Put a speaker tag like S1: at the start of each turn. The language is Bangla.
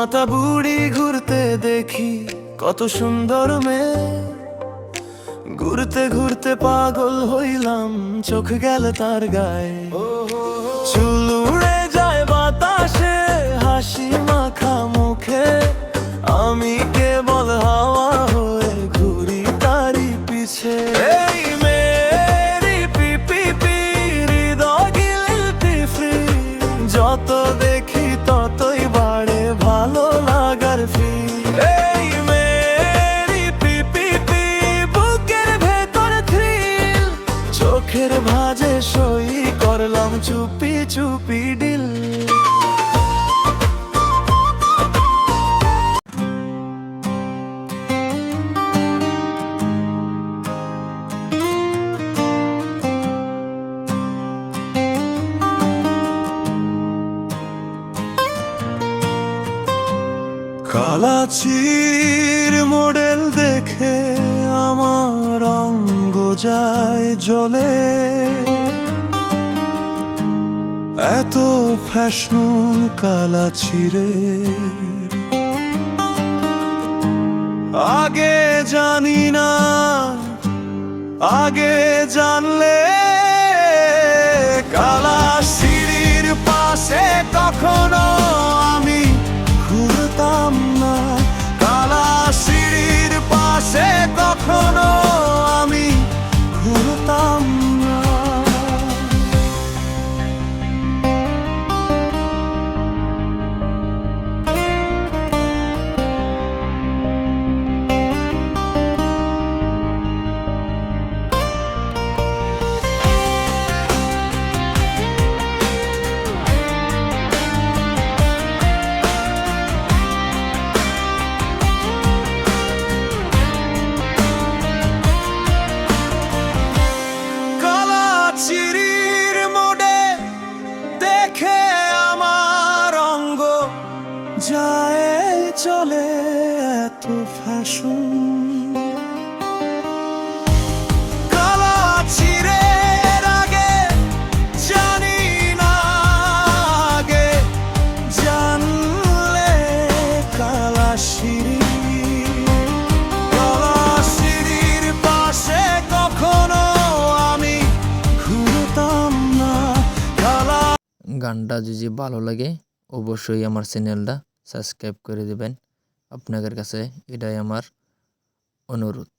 S1: মাথা বুড়ি ঘুরতে দেখি কত সুন্দর মেয়ে, ঘুরতে ঘুরতে পাগল হইলাম, চোখ গেল তার গায়ে। চুল উড়ে যায় বাতাসে, হাসি মাখা মুখে, আমি কেবল হাওয়া হয়ে ঘুরি তারি পিছে। এই মেরি পিপি পি, হৃদয় গিলতি ফ্রি, যত দেখি ততই বাড়ে ভালো লাগার ফিল। এই মেরি পিপি পি, বুকের ভেতর থ্রিল, চোখের ভাঁজে সই করলাম চুপি চুপি ডিল। কালাচির মডেল দেখে আমার অঙ্গ যায় জ্বলে, এত ফ্যাশন কালাচিরে আগে জানি না, আগে জানলে কালাচির পাশে কখনো আমি ঘুরতাম না, কালাচির পাশে কখনো আমি ঘুরতাম না। চিরির মোড়ে দেখে আমার অঙ্গ যায় চলে, এত ফ্যাশন কালা চিরের আগে জানি না, আগে জানলে কালাচিরি, কালাচিরির পাশে কখনো
S2: গানটা যদি ভালো লাগে অবশ্যই আমার চ্যানেলটা সাবস্ক্রাইব করে দেবেন। আপনাদের কাছে এটাই আমার অনুরোধ।